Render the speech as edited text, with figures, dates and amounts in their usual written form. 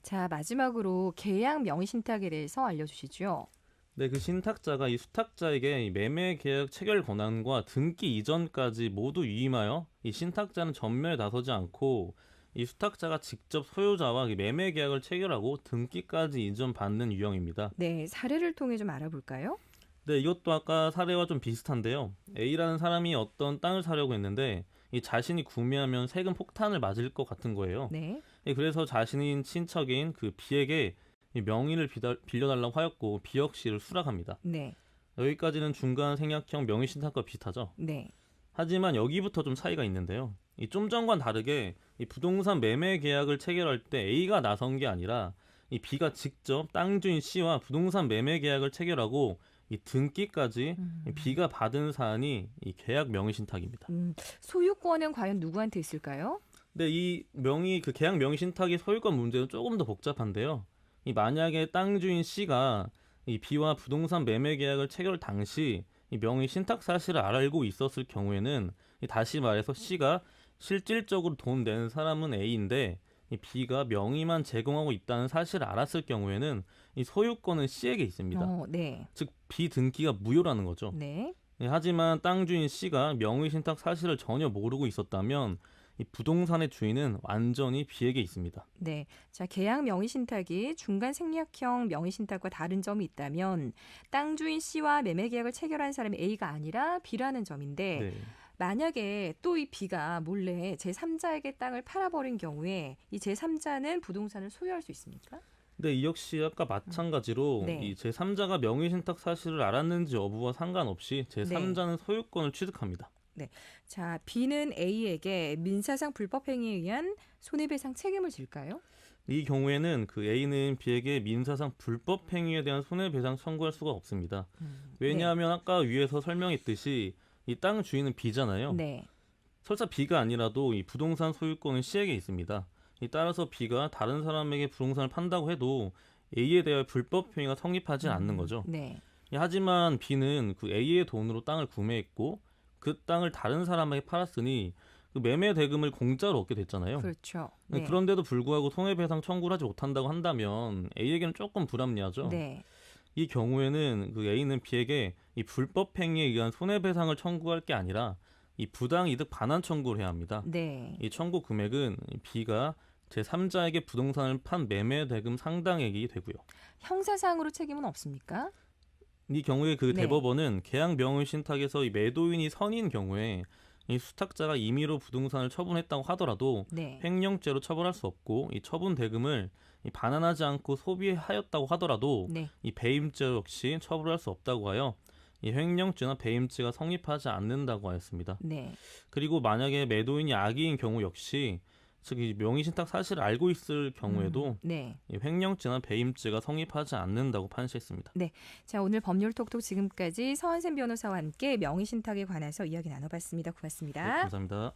자, 마지막으로 계약 명의신탁에 대해서 알려주시죠. 네, 그 신탁자가 이 수탁자에게 이 매매 계약 체결 권한과 등기 이전까지 모두 위임하여 이 신탁자는 전면에 나서지 않고 이 수탁자가 직접 소유자와 이 매매 계약을 체결하고 등기까지 이전받는 유형입니다. 네, 사례를 통해 좀 알아볼까요? 네, 이것도 아까 사례와 좀 비슷한데요. A라는 사람이 어떤 땅을 사려고 했는데 이 자신이 구매하면 세금 폭탄을 맞을 것 같은 거예요. 네, 그래서 자신인 친척인 그 B에게 이 명의를 빌려달라고 하였고 B 역시 를 수락합니다. 네, 여기까지는 중간 생략형 명의신탁과 비슷하죠. 네. 하지만 여기부터 좀 차이가 있는데요. 이 좀 전과는 다르게 이 부동산 매매 계약을 체결할 때 A가 나선 게 아니라 이 B가 직접 땅 주인 C와 부동산 매매 계약을 체결하고 이 등기까지 이 음, B가 받은 사안이 이 계약 명의신탁입니다. 소유권은 과연 누구한테 있을까요? 근데 이 그 계약 명의신탁의 소유권 문제는 조금 더 복잡한데요. 이 만약에 땅 주인 C가 이 B와 부동산 매매 계약을 체결 당시 이 명의신탁 사실을 알고 있었을 경우에는 이 다시 말해서 C가 실질적으로 돈 내는 사람은 A인데 이 B가 명의만 제공하고 있다는 사실을 알았을 경우에는 이 소유권은 C에게 있습니다. 네, 즉 비등기가 무효라는 거죠. 네. 하지만 땅 주인 C가 명의신탁 사실을 전혀 모르고 있었다면 이 부동산의 주인은 완전히 B에게 있습니다. 네. 자, 계약 명의신탁이 중간 생략형 명의신탁과 다른 점이 있다면 땅 주인 C와 매매 계약을 체결한 사람이 A가 아니라 B라는 점인데 네. 만약에 또 이 B가 몰래 제3자에게 땅을 팔아버린 경우에 이 제3자는 부동산을 소유할 수 있습니까? 근데 이 역시 아까 마찬가지로 네. 이 제3자가 명의신탁 사실을 알았는지 여부와 상관없이 네. 제3자는 소유권을 취득합니다. 네. 자, B는 A에게 민사상 불법 행위에 의한 손해배상 책임을 질까요? 이 경우에는 그 A는 B에게 민사상 불법 행위에 대한 손해배상 청구할 수가 없습니다. 네. 왜냐하면 아까 위에서 설명했듯이 이 땅 주인은 B잖아요. 네. 설사 B가 아니라도 이 부동산 소유권은 C에게 있습니다. 따라서 B가 다른 사람에게 부동산을 판다고 해도 A에 대해 불법 행위가 성립하지 않는 거죠. 네. 하지만 B는 그 A의 돈으로 땅을 구매했고 그 땅을 다른 사람에게 팔았으니 그 매매 대금을 공짜로 얻게 됐잖아요. 그렇죠. 네. 그런데도 불구하고 손해배상 청구를 하지 못한다고 한다면 A에게는 조금 불합리하죠. 네. 이 경우에는 그 A는 B에게 이 불법 행위에 의한 손해배상을 청구할 게 아니라 이 부당이득 반환 청구를 해야 합니다. 네. 이 청구 금액은 B가 제3자에게 부동산을 판 매매 대금 상당액이 되고요. 형사상으로 책임은 없습니까? 이 경우에 그 네. 대법원은 계약 명의 신탁에서 이 매도인이 선인 경우에 이 수탁자가 임의로 부동산을 처분했다고 하더라도 네. 횡령죄로 처벌할 수 없고 이 처분 대금을 이 반환하지 않고 소비하였다고 하더라도 네. 이 배임죄 역시 처벌할 수 없다고 하여 이 횡령죄나 배임죄가 성립하지 않는다고 하였습니다. 네. 그리고 만약에 매도인이 악의인 경우 역시 즉 이 명의신탁 사실을 알고 있을 경우에도 네. 이 횡령죄나 배임죄가 성립하지 않는다고 판시했습니다. 네. 자, 오늘 법률 톡톡 지금까지 서한샘 변호사와 함께 명의신탁에 관해서 이야기 나눠봤습니다. 네, 고맙습니다. 감사합니다.